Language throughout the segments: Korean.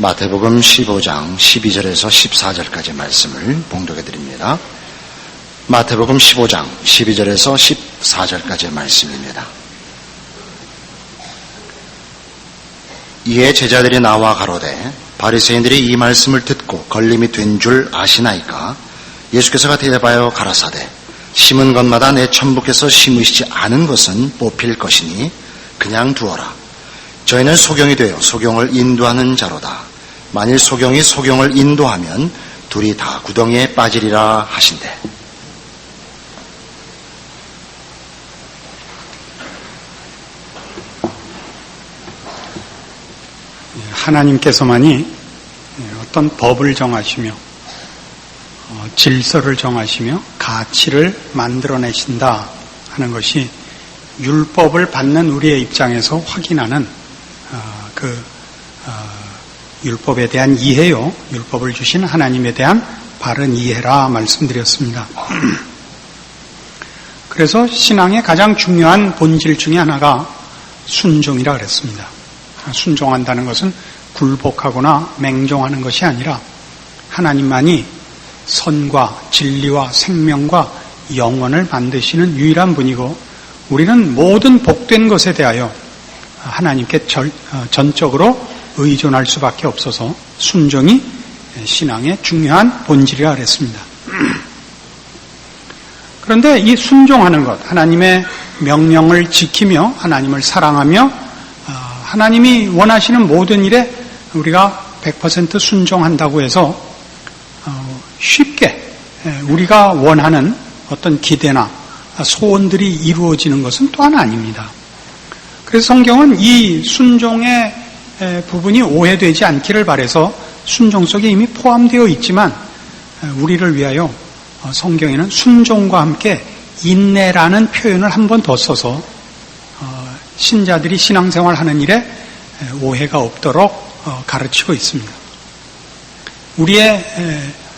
마태복음 15장 12절에서 14절까지 말씀을 봉독해 드립니다. 마태복음 15장 12절에서 14절까지의 말씀입니다. 이에 제자들이 나와 가로되 바리새인들이 이 말씀을 듣고 걸림이 된 줄 아시나이까? 예수께서 대답하여 가라사대 심은 것마다 내 천부께서 심으시지 않은 것은 뽑힐 것이니 그냥 두어라. 저희는 소경이 되어 소경을 인도하는 자로다. 만일 소경이 소경을 인도하면 둘이 다 구덩이에 빠지리라 하신대. 하나님께서만이 어떤 법을 정하시며 질서를 정하시며 가치를 만들어내신다 하는 것이 율법을 받는 우리의 입장에서 확인하는 율법에 대한 이해요. 율법을 주신 하나님에 대한 바른 이해라 말씀드렸습니다. 그래서 신앙의 가장 중요한 본질 중에 하나가 순종이라 그랬습니다. 순종한다는 것은 굴복하거나 맹종하는 것이 아니라 하나님만이 선과 진리와 생명과 영원을 만드시는 유일한 분이고 우리는 모든 복된 것에 대하여 하나님께 전적으로 의존할 수밖에 없어서 순종이 신앙의 중요한 본질이라 그랬습니다. 그런데 이 순종하는 것, 하나님의 명령을 지키며 하나님을 사랑하며 하나님이 원하시는 모든 일에 우리가 100% 순종한다고 해서 쉽게 우리가 원하는 어떤 기대나 소원들이 이루어지는 것은 또한 아닙니다. 그래서 성경은 이 순종의 부분이 오해되지 않기를 바라서 순종 속에 이미 포함되어 있지만 우리를 위하여 성경에는 순종과 함께 인내라는 표현을 한 번 더 써서 신자들이 신앙생활하는 일에 오해가 없도록 가르치고 있습니다. 우리의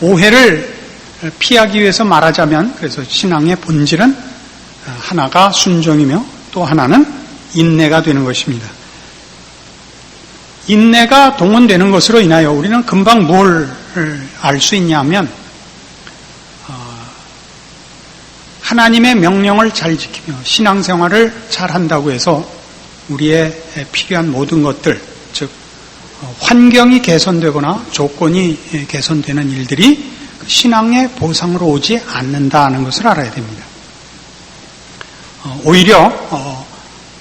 오해를 피하기 위해서 말하자면 그래서 신앙의 본질은 하나가 순종이며 또 하나는 인내가 되는 것입니다. 인내가 동원되는 것으로 인하여 우리는 금방 뭘 알 수 있냐면 하나님의 명령을 잘 지키며 신앙생활을 잘 한다고 해서 우리의 필요한 모든 것들, 즉 환경이 개선되거나 조건이 개선되는 일들이 신앙의 보상으로 오지 않는다는 것을 알아야 됩니다. 오히려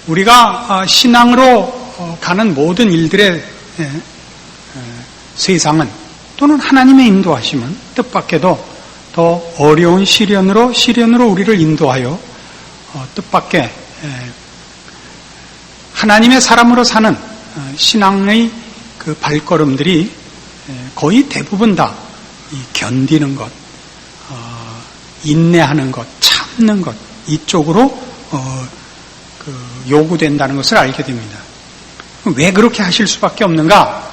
우리가 신앙으로 가는 모든 일들의 세상은 또는 하나님의 인도하심은 뜻밖에도 더 어려운 시련으로 우리를 인도하여 뜻밖의 하나님의 사람으로 사는 신앙의 그 발걸음들이 거의 대부분 다 견디는 것, 인내하는 것, 참는 것 이쪽으로 요구된다는 것을 알게 됩니다. 왜 그렇게 하실 수밖에 없는가?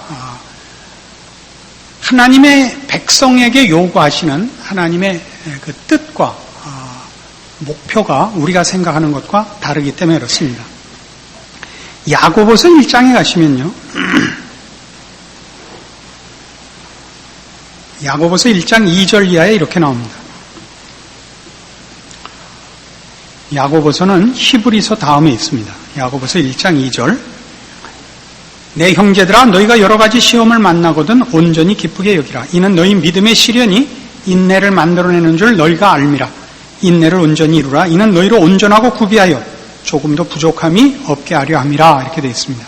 하나님의 백성에게 요구하시는 하나님의 그 뜻과 목표가 우리가 생각하는 것과 다르기 때문에 그렇습니다. 야고보서 1장에 가시면요. 야고보서 1장 2절 이하에 이렇게 나옵니다. 야고보서는 히브리서 다음에 있습니다. 야고보서 1장 2절 내 형제들아 너희가 여러 가지 시험을 만나거든 온전히 기쁘게 여기라. 이는 너희 믿음의 시련이 인내를 만들어내는 줄 너희가 알미라. 인내를 온전히 이루라. 이는 너희를 온전하고 구비하여 조금도 부족함이 없게 하려 함이라. 이렇게 되어 있습니다.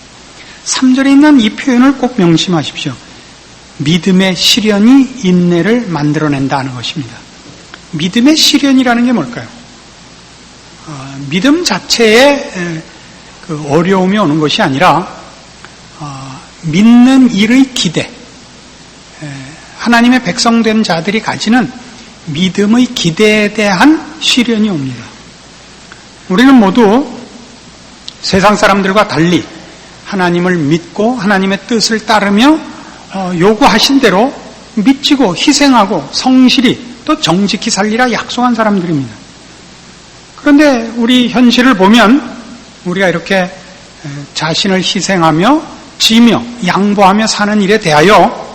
3절에 있는 이 표현을 꼭 명심하십시오. 믿음의 시련이 인내를 만들어낸다는 것입니다. 믿음의 시련이라는 게 뭘까요? 믿음 자체에 그 어려움이 오는 것이 아니라 믿는 일의 기대, 하나님의 백성된 자들이 가지는 믿음의 기대에 대한 시련이 옵니다. 우리는 모두 세상 사람들과 달리 하나님을 믿고 하나님의 뜻을 따르며 요구하신 대로 믿지고 희생하고 성실히 또 정직히 살리라 약속한 사람들입니다. 그런데 우리 현실을 보면 우리가 이렇게 자신을 희생하며 지며 양보하며 사는 일에 대하여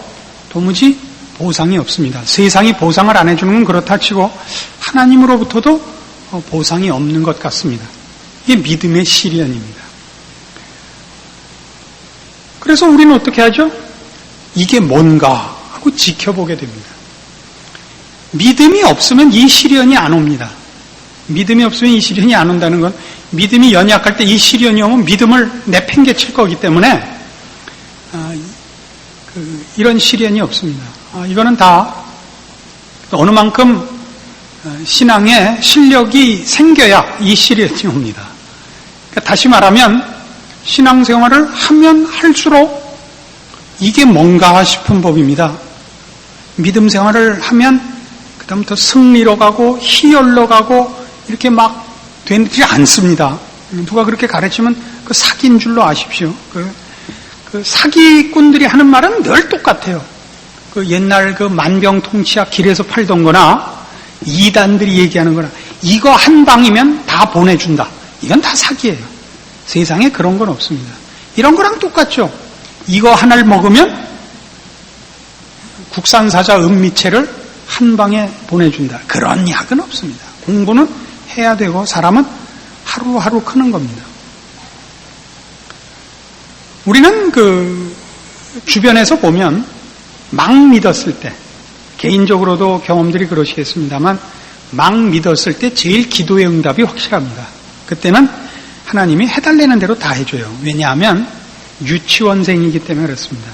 도무지 보상이 없습니다. 세상이 보상을 안 해주는 건 그렇다 치고 하나님으로부터도 보상이 없는 것 같습니다. 이게 믿음의 시련입니다. 그래서 우리는 어떻게 하죠? 이게 뭔가 하고 지켜보게 됩니다. 믿음이 없으면 이 시련이 안 옵니다. 믿음이 없으면 이 시련이 안 온다는 건 믿음이 연약할 때 이 시련이 오면 믿음을 내팽개칠 거기 때문에 이런 시련이 없습니다. 이거는 다 어느 만큼 신앙에 실력이 생겨야 이 시련이 옵니다. 그러니까 다시 말하면 신앙생활을 하면 할수록 이게 뭔가 싶은 법입니다. 믿음 생활을 하면 그다음부터 승리로 가고 희열로 가고 이렇게 막 되지 않습니다. 누가 그렇게 가르치면 그 사기인 줄로 아십시오. 그 사기꾼들이 하는 말은 늘 똑같아요. 그 옛날 그 만병통치약 길에서 팔던 거나 이단들이 얘기하는 거나 이거 한 방이면 다 보내준다. 이건 다 사기예요. 세상에 그런 건 없습니다. 이런 거랑 똑같죠. 이거 하나를 먹으면 국산사자 은미채를 한 방에 보내준다. 그런 약은 없습니다. 공부는 해야 되고 사람은 하루하루 크는 겁니다. 우리는 그 주변에서 보면 막 믿었을 때, 개인적으로도 경험들이 그러시겠습니다만 막 믿었을 때 제일 기도의 응답이 확실합니다. 그때는 하나님이 해달라는 대로 다 해줘요. 왜냐하면 유치원생이기 때문에 그렇습니다.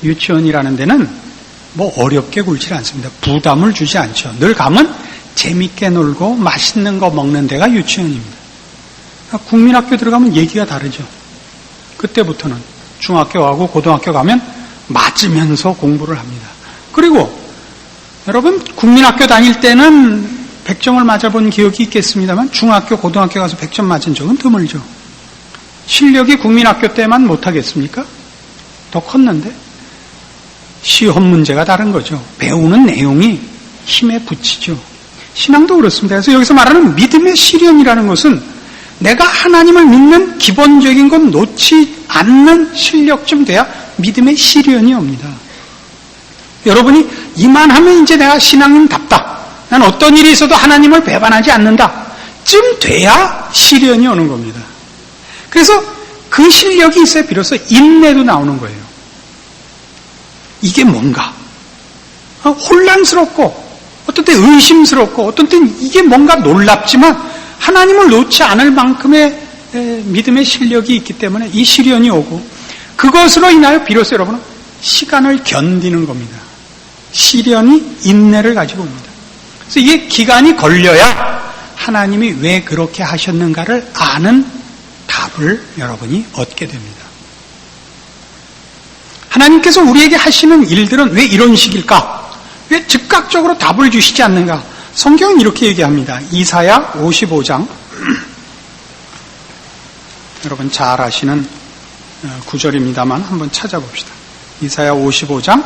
유치원이라는 데는 뭐 어렵게 굴지 않습니다. 부담을 주지 않죠. 늘 가면 재밌게 놀고 맛있는 거 먹는 데가 유치원입니다. 국민학교 들어가면 얘기가 다르죠. 그때부터는 중학교 가고 고등학교 가면 맞으면서 공부를 합니다. 그리고 여러분 국민학교 다닐 때는 100점을 맞아본 기억이 있겠습니다만 중학교 고등학교 가서 100점 맞은 적은 드물죠. 실력이 국민학교 때만 못하겠습니까? 더 컸는데 시험 문제가 다른 거죠. 배우는 내용이 힘에 붙이죠. 신앙도 그렇습니다. 그래서 여기서 말하는 믿음의 시련이라는 것은 내가 하나님을 믿는 기본적인 건 놓지 않는 실력쯤 돼야 믿음의 시련이 옵니다. 여러분이 이만하면 이제 내가 신앙인답다. 난 어떤 일이 있어도 하나님을 배반하지 않는다. 쯤 돼야 시련이 오는 겁니다. 그래서 그 실력이 있어야 비로소 인내도 나오는 거예요. 이게 뭔가? 혼란스럽고 어떤 때 의심스럽고 어떤 때는 이게 뭔가 놀랍지만 하나님을 놓지 않을 만큼의 믿음의 실력이 있기 때문에 이 시련이 오고 그것으로 인하여 비로소 여러분은 시간을 견디는 겁니다. 시련이 인내를 가지고 옵니다. 그래서 이게 기간이 걸려야 하나님이 왜 그렇게 하셨는가를 아는 답을 여러분이 얻게 됩니다. 하나님께서 우리에게 하시는 일들은 왜 이런 식일까? 왜 즉각적으로 답을 주시지 않는가? 성경은 이렇게 얘기합니다. 이사야 55장 여러분 잘 아시는 구절입니다만 한번 찾아봅시다. 이사야 55장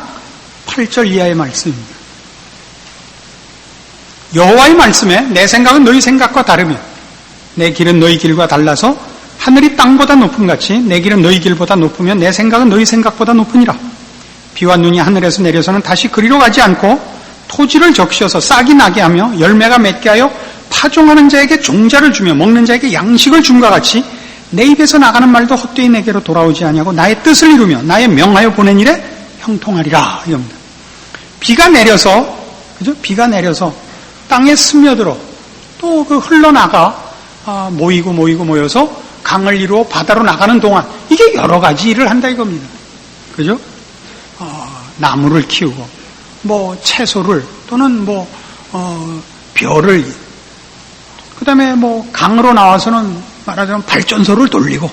8절 이하의 말씀입니다. 여호와의 말씀에 내 생각은 너희 생각과 다르며 내 길은 너희 길과 달라서 하늘이 땅보다 높음같이 내 길은 너희 길보다 높으며 내 생각은 너희 생각보다 높으니라. 비와 눈이 하늘에서 내려서는 다시 그리로 가지 않고 토지를 적셔서 싹이 나게 하며 열매가 맺게 하여 파종하는 자에게 종자를 주며 먹는 자에게 양식을 줌과 같이 내 입에서 나가는 말도 헛되이 내게로 돌아오지 아니하고 나의 뜻을 이루며 나의 명하여 보낸 일에 형통하리라. 이겁니다. 비가 내려서 그죠? 비가 내려서 땅에 스며들어 또 그 흘러나가 모여서 강을 이루어 바다로 나가는 동안 이게 여러 가지 일을 한다 이겁니다. 그죠? 나무를 키우고 뭐 채소를 또는 벼를 그다음에 강으로 나와서는 말하자면 발전소를 돌리고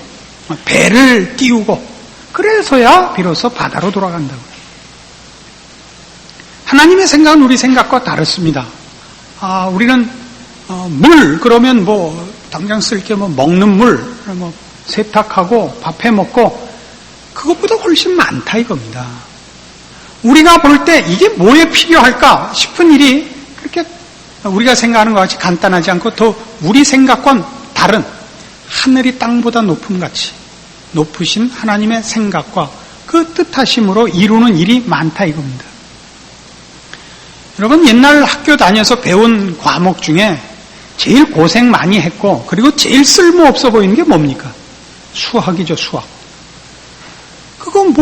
배를 띄우고 그래서야 비로소 바다로 돌아간다고. 하나님의 생각은 우리 생각과 다릅니다. 우리는 물 그러면 당장 쓸 게 먹는 물 세탁하고 밥해 먹고 그것보다 훨씬 많다 이겁니다. 우리가 볼 때 이게 뭐에 필요할까 싶은 일이 그렇게 우리가 생각하는 것 같이 간단하지 않고 더 우리 생각과는 다른 하늘이 땅보다 높음같이 높으신 하나님의 생각과 그 뜻하심으로 이루는 일이 많다 이겁니다. 여러분, 옛날 학교 다녀서 배운 과목 중에 제일 고생 많이 했고 그리고 제일 쓸모없어 보이는 게 뭡니까? 수학이죠, 수학. 그건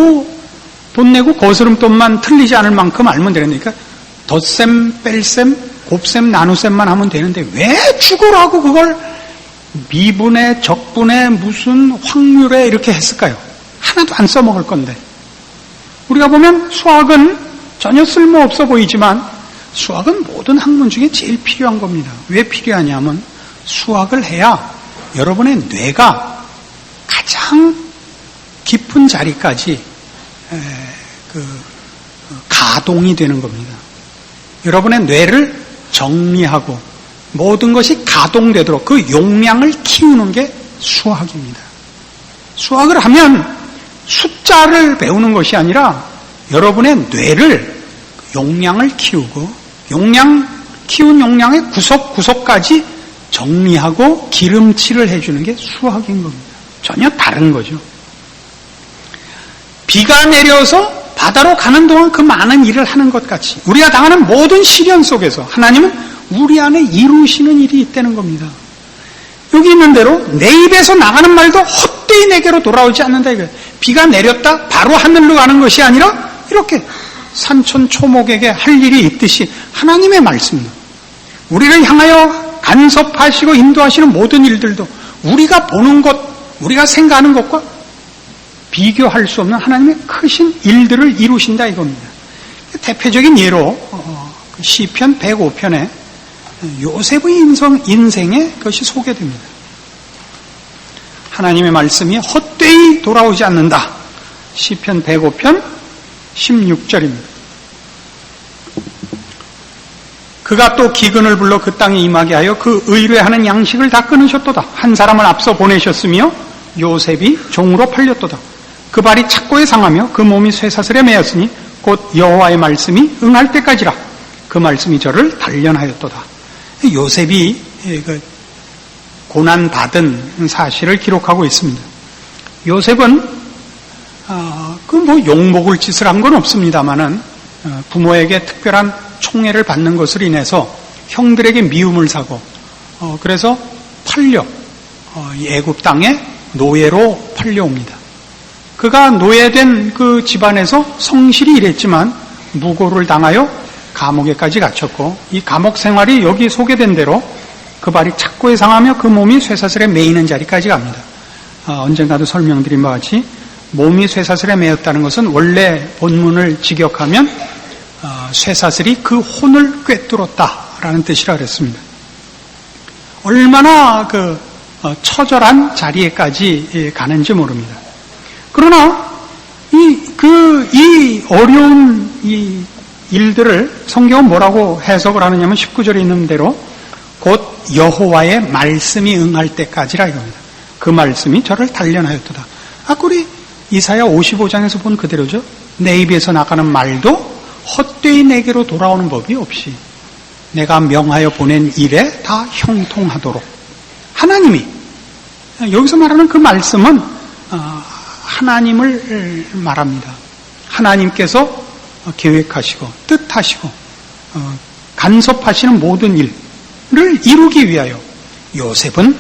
돈 내고 거스름돈만 틀리지 않을 만큼 알면 되니까 덧셈, 뺄셈, 곱셈, 나눗셈만 하면 되는데 왜 죽어라고 그걸 미분에, 적분에, 무슨 확률에 이렇게 했을까요? 하나도 안 써먹을 건데. 우리가 보면 수학은 전혀 쓸모없어 보이지만 수학은 모든 학문 중에 제일 필요한 겁니다. 왜 필요하냐면 수학을 해야 여러분의 뇌가 가장 깊은 자리까지 가동이 되는 겁니다. 여러분의 뇌를 정리하고 모든 것이 가동되도록 그 용량을 키우는 게 수학입니다. 수학을 하면 숫자를 배우는 것이 아니라 여러분의 뇌를 용량을 키우고 키운 용량의 구석구석까지 정리하고 기름칠을 해주는 게 수학인 겁니다. 전혀 다른 거죠. 비가 내려서 바다로 가는 동안 그 많은 일을 하는 것 같이 우리가 당하는 모든 시련 속에서 하나님은 우리 안에 이루시는 일이 있다는 겁니다. 여기 있는 대로 내 입에서 나가는 말도 헛되이 내게로 돌아오지 않는다 이거예요. 비가 내렸다 바로 하늘로 가는 것이 아니라 이렇게 산천 초목에게 할 일이 있듯이 하나님의 말씀은 우리를 향하여 간섭하시고 인도하시는 모든 일들도 우리가 보는 것, 우리가 생각하는 것과 비교할 수 없는 하나님의 크신 일들을 이루신다 이겁니다. 대표적인 예로 시편 105편에 요셉의 인생에 그것이 소개됩니다. 하나님의 말씀이 헛되이 돌아오지 않는다. 시편 105편 16절입니다. 그가 또 기근을 불러 그 땅에 임하게 하여 그 의뢰하는 양식을 다 끊으셨도다. 한 사람을 앞서 보내셨으며 요셉이 종으로 팔렸도다. 그 발이 착고에 상하며 그 몸이 쇠사슬에 매였으니 곧 여호와의 말씀이 응할 때까지라. 그 말씀이 저를 단련하였도다. 요셉이 고난받은 사실을 기록하고 있습니다. 요셉은 욕먹을 짓을 한 건 없습니다만은 부모에게 특별한 총애를 받는 것으로 인해서 형들에게 미움을 사고 그래서 애굽 땅에 노예로 팔려옵니다. 그가 노예된 그 집안에서 성실히 일했지만 무고를 당하여 감옥에까지 갇혔고 이 감옥 생활이 여기 소개된 대로 그 발이 착고에 상하며 그 몸이 쇠사슬에 매이는 자리까지 갑니다. 언젠가도 설명드린 바와 같이 몸이 쇠사슬에 매였다는 것은 원래 본문을 직역하면 쇠사슬이 그 혼을 꿰뚫었다라는 뜻이라 그랬습니다. 얼마나 처절한 자리에까지 가는지 모릅니다. 그러나 이 어려운 이 일들을 성경은 뭐라고 해석을 하느냐면 19절에 있는 대로 곧 여호와의 말씀이 응할 때까지라 이겁니다. 그 말씀이 저를 단련하였도다. 우리 이사야 55장에서 본 그대로죠. 내 입에서 나가는 말도 헛되이 내게로 돌아오는 법이 없이 내가 명하여 보낸 일에 다 형통하도록 하나님이 여기서 말하는 그 말씀은 하나님을 말합니다. 하나님께서 계획하시고 뜻하시고 간섭하시는 모든 일을 이루기 위하여 요셉은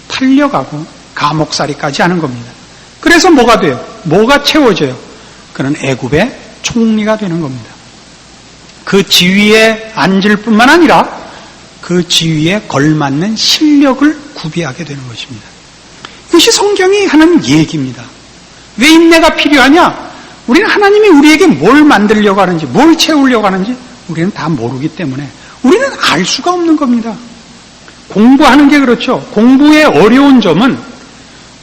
팔려가고 감옥살이까지 하는 겁니다. 그래서 뭐가 돼요? 뭐가 채워져요? 그는 애굽의 총리가 되는 겁니다. 그 지위에 앉을 뿐만 아니라 그 지위에 걸맞는 실력을 구비하게 되는 것입니다. 이것이 성경이 하는 얘기입니다. 왜 인내가 필요하냐? 우리는 하나님이 우리에게 뭘 만들려고 하는지, 뭘 채우려고 하는지 우리는 다 모르기 때문에 우리는 알 수가 없는 겁니다. 공부하는 게 그렇죠. 공부의 어려운 점은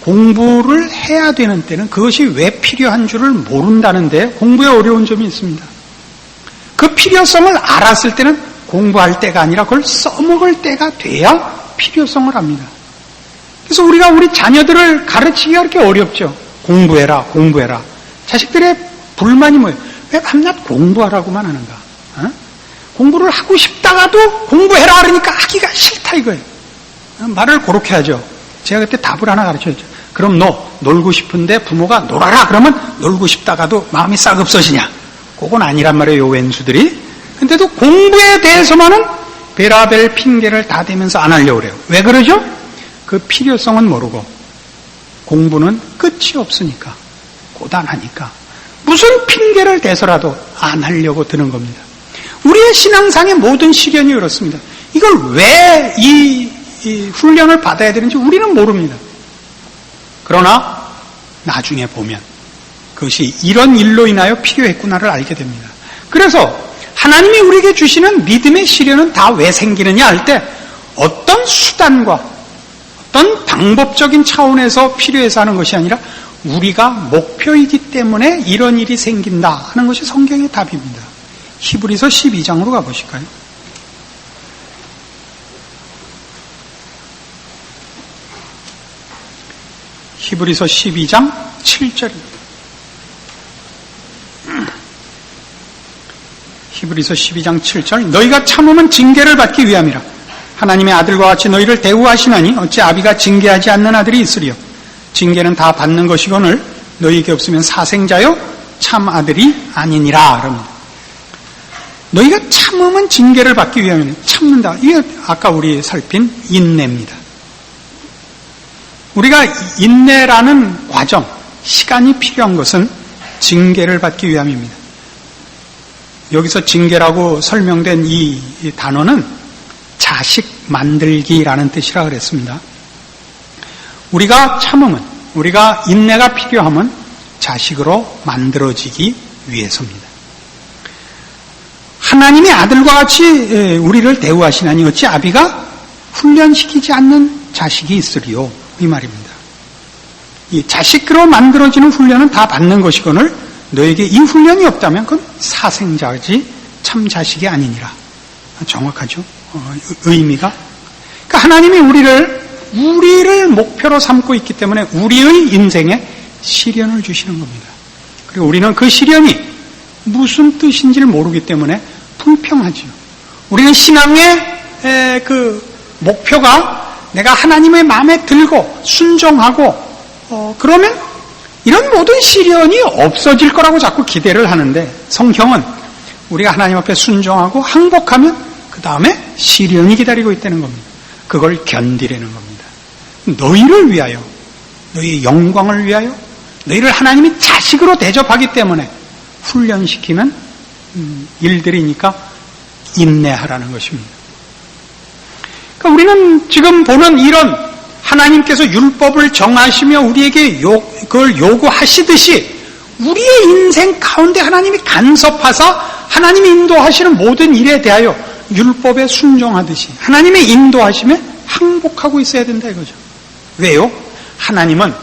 공부를 해야 되는 때는 그것이 왜 필요한 줄을 모른다는데 공부에 어려운 점이 있습니다. 그 필요성을 알았을 때는 공부할 때가 아니라 그걸 써먹을 때가 돼야 필요성을 합니다. 그래서 우리가 우리 자녀들을 가르치기가 그렇게 어렵죠. 공부해라. 자식들의 불만이 뭐예요? 왜 밤낮 공부하라고만 하는가? 공부를 하고 싶다가도 공부해라 그러니까 하기가 싫다 이거예요. 말을 그렇게 하죠. 제가 그때 답을 하나 가르쳐줬죠. 그럼 너 놀고 싶은데 부모가 놀아라 그러면 놀고 싶다가도 마음이 싹 없어지냐? 그건 아니란 말이에요, 왼수들이. 근데도 공부에 대해서만은 베라벨 핑계를 다 대면서 안 하려고 그래요. 왜 그러죠? 그 필요성은 모르고 공부는 끝이 없으니까, 고단하니까 무슨 핑계를 대서라도 안 하려고 드는 겁니다. 우리의 신앙상의 모든 시련이 그렇습니다. 이걸 왜 이 훈련을 받아야 되는지 우리는 모릅니다. 그러나 나중에 보면 그것이 이런 일로 인하여 필요했구나를 알게 됩니다. 그래서 하나님이 우리에게 주시는 믿음의 시련은 다 왜 생기느냐 할 때 어떤 수단과 어떤 방법적인 차원에서 필요해서 하는 것이 아니라 우리가 목표이기 때문에 이런 일이 생긴다 하는 것이 성경의 답입니다. 히브리서 12장으로 가보실까요? 히브리서 12장 7절입니다. 히브리서 12장 7절 너희가 참으면 징계를 받기 위함이라. 하나님의 아들과 같이 너희를 대우하시나니 어찌 아비가 징계하지 않는 아들이 있으리요. 징계는 다 받는 것이거늘 너희에게 없으면 사생자요 참 아들이 아니니라. 그럽니다. 너희가 참으면 징계를 받기 위함이라. 참는다. 이게 아까 우리 살핀 인내입니다. 우리가 인내라는 과정, 시간이 필요한 것은 징계를 받기 위함입니다. 여기서 징계라고 설명된 이 단어는 자식 만들기라는 뜻이라 그랬습니다. 우리가 참으면, 우리가 인내가 필요하면 자식으로 만들어지기 위해서입니다. 하나님의 아들과 같이 우리를 대우하시나니 어찌 아비가 훈련시키지 않는 자식이 있으리요. 이 말입니다. 이 자식으로 만들어지는 훈련은 다 받는 것이거늘 너에게 이 훈련이 없다면 그건 사생자지 참 자식이 아니니라. 정확하죠? 의미가. 그러니까 하나님이 우리를 목표로 삼고 있기 때문에 우리의 인생에 시련을 주시는 겁니다. 그리고 우리는 그 시련이 무슨 뜻인지를 모르기 때문에 불평하죠. 우리는 신앙의 그 목표가 내가 하나님의 마음에 들고 순종하고 그러면 이런 모든 시련이 없어질 거라고 자꾸 기대를 하는데 성경은 우리가 하나님 앞에 순종하고 항복하면 그 다음에 시련이 기다리고 있다는 겁니다. 그걸 견디려는 겁니다. 너희를 위하여, 너희의 영광을 위하여, 너희를 하나님이 자식으로 대접하기 때문에 훈련시키는 일들이니까 인내하라는 것입니다. 그러니까 우리는 지금 보는 이런 하나님께서 율법을 정하시며 우리에게 그걸 요구하시듯이 우리의 인생 가운데 하나님이 간섭하사 하나님이 인도하시는 모든 일에 대하여 율법에 순종하듯이 하나님의 인도하심에 항복하고 있어야 된다 이거죠. 왜요? 하나님은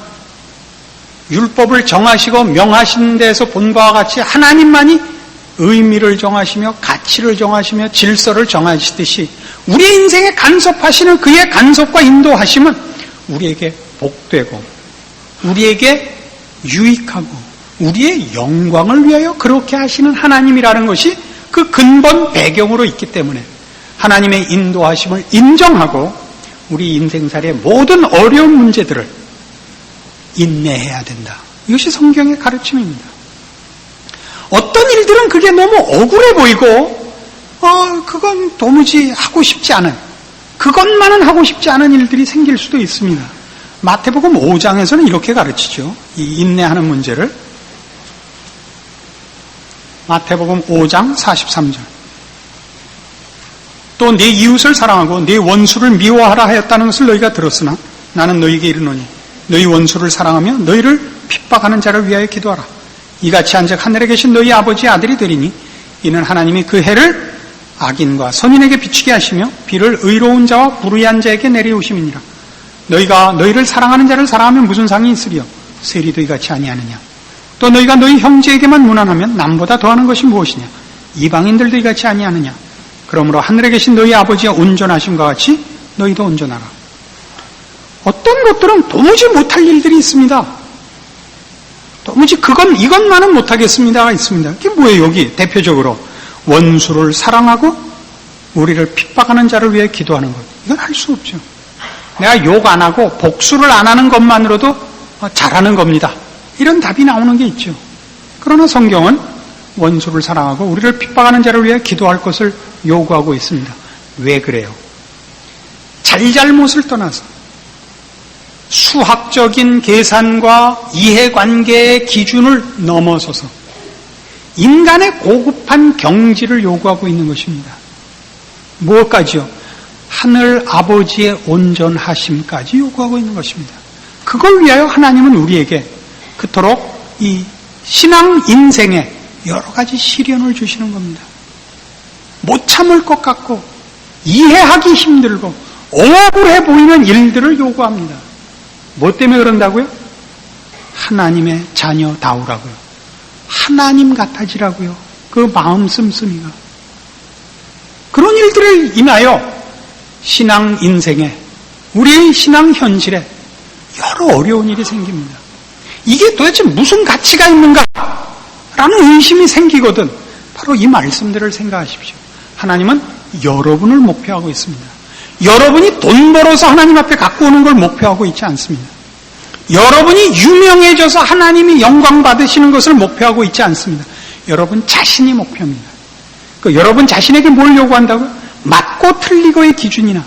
율법을 정하시고 명하신 데서 본 바와 같이 하나님만이 의미를 정하시며 가치를 정하시며 질서를 정하시듯이 우리의 인생에 간섭하시는 그의 간섭과 인도하심은 우리에게 복되고 우리에게 유익하고 우리의 영광을 위하여 그렇게 하시는 하나님이라는 것이 그 근본 배경으로 있기 때문에 하나님의 인도하심을 인정하고 우리 인생살이의 모든 어려운 문제들을 인내해야 된다. 이것이 성경의 가르침입니다. 어떤 일들은 그게 너무 억울해 보이고 그건 도무지 하고 싶지 않은 그것만은 하고 싶지 않은 일들이 생길 수도 있습니다. 마태복음 5장에서는 이렇게 가르치죠. 이 인내하는 문제를. 마태복음 5장 43절. 또 네 이웃을 사랑하고 네 원수를 미워하라 하였다는 것을 너희가 들었으나 나는 너희에게 이르노니 너희 원수를 사랑하며 너희를 핍박하는 자를 위하여 기도하라. 이같이 한즉 하늘에 계신 너희 아버지의 아들이 되리니 이는 하나님이 그 해를 악인과 선인에게 비추게 하시며 비를 의로운 자와 불의한 자에게 내리우심이니라. 너희가 너희를 사랑하는 자를 사랑하면 무슨 상이 있으리요? 세리도 이같이 아니하느냐. 또 너희가 너희 형제에게만 무난하면 남보다 더하는 것이 무엇이냐. 이방인들도 이같이 아니하느냐. 그러므로 하늘에 계신 너희 아버지의 온전하심과 같이 너희도 온전하라. 어떤 것들은 도무지 못할 일들이 있습니다. 도무지 이것만은 못하겠습니다가 있습니다. 그게 뭐예요? 여기 대표적으로 원수를 사랑하고 우리를 핍박하는 자를 위해 기도하는 것. 이건 할 수 없죠. 내가 욕 안 하고 복수를 안 하는 것만으로도 잘하는 겁니다. 이런 답이 나오는 게 있죠. 그러나 성경은 원수를 사랑하고 우리를 핍박하는 자를 위해 기도할 것을 요구하고 있습니다. 왜 그래요? 잘잘못을 떠나서 수학적인 계산과 이해관계의 기준을 넘어서서 인간의 고급한 경지를 요구하고 있는 것입니다. 무엇까지요? 하늘 아버지의 온전하심까지 요구하고 있는 것입니다. 그걸 위하여 하나님은 우리에게 그토록 이 신앙 인생에 여러 가지 시련을 주시는 겁니다. 못 참을 것 같고 이해하기 힘들고 억울해 보이는 일들을 요구합니다. 뭐 때문에 그런다고요? 하나님의 자녀다우라고요. 하나님 같아지라고요. 그 마음 씀씀이가. 그런 일들을 인하여 신앙 인생에, 우리의 신앙 현실에 여러 어려운 일이 생깁니다. 이게 도대체 무슨 가치가 있는가? 라는 의심이 생기거든 바로 이 말씀들을 생각하십시오. 하나님은 여러분을 목표하고 있습니다. 여러분이 돈 벌어서 하나님 앞에 갖고 오는 걸 목표하고 있지 않습니다. 여러분이 유명해져서 하나님이 영광 받으시는 것을 목표하고 있지 않습니다. 여러분 자신이 목표입니다. 여러분 자신에게 뭘 요구한다고요? 맞고 틀리고의 기준이나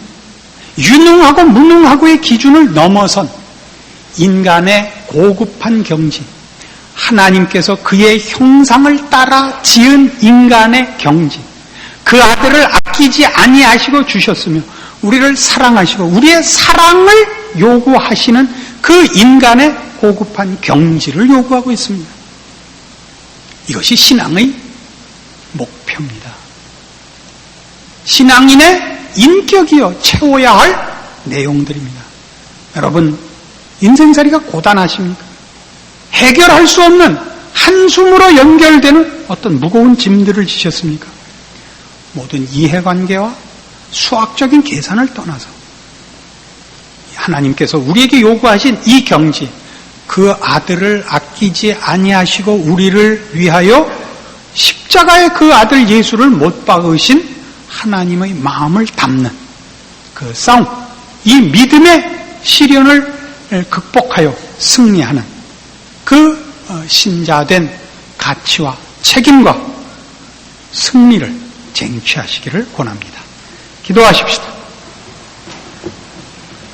유능하고 무능하고의 기준을 넘어선 인간의 고급한 경지, 하나님께서 그의 형상을 따라 지은 인간의 경지, 그 아들을 아끼지 아니하시고 주셨으며 우리를 사랑하시고 우리의 사랑을 요구하시는 그 인간의 고급한 경지를 요구하고 있습니다. 이것이 신앙의 목표입니다. 신앙인의 인격이요 채워야 할 내용들입니다. 여러분, 인생살이가 고단하십니까? 해결할 수 없는 한숨으로 연결되는 어떤 무거운 짐들을 지셨습니까? 모든 이해관계와 수학적인 계산을 떠나서 하나님께서 우리에게 요구하신 이 경지, 그 아들을 아끼지 아니하시고 우리를 위하여 십자가의 그 아들 예수를 못 박으신 하나님의 마음을 담는 그 싸움, 이 믿음의 시련을 극복하여 승리하는 그 신자된 가치와 책임과 승리를 쟁취하시기를 권합니다. 기도하십시다.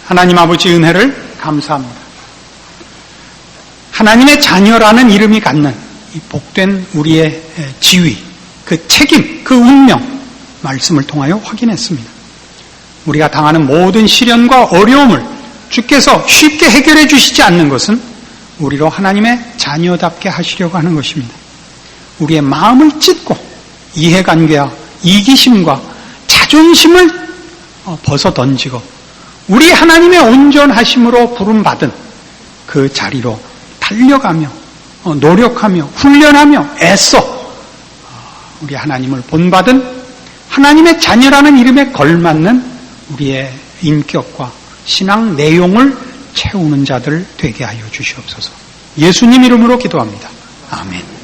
하나님 아버지 은혜를 감사합니다. 하나님의 자녀라는 이름이 갖는 이 복된 우리의 지위, 그 책임, 그 운명 말씀을 통하여 확인했습니다. 우리가 당하는 모든 시련과 어려움을 주께서 쉽게 해결해 주시지 않는 것은 우리로 하나님의 자녀답게 하시려고 하는 것입니다. 우리의 마음을 찢고 이해관계와 이기심과 자존심을 벗어던지고 우리 하나님의 온전하심으로 부름받은 그 자리로 달려가며 노력하며 훈련하며 애써 우리 하나님을 본받은 하나님의 자녀라는 이름에 걸맞는 우리의 인격과 신앙 내용을 채우는 자들 되게 하여 주시옵소서. 예수님 이름으로 기도합니다. 아멘.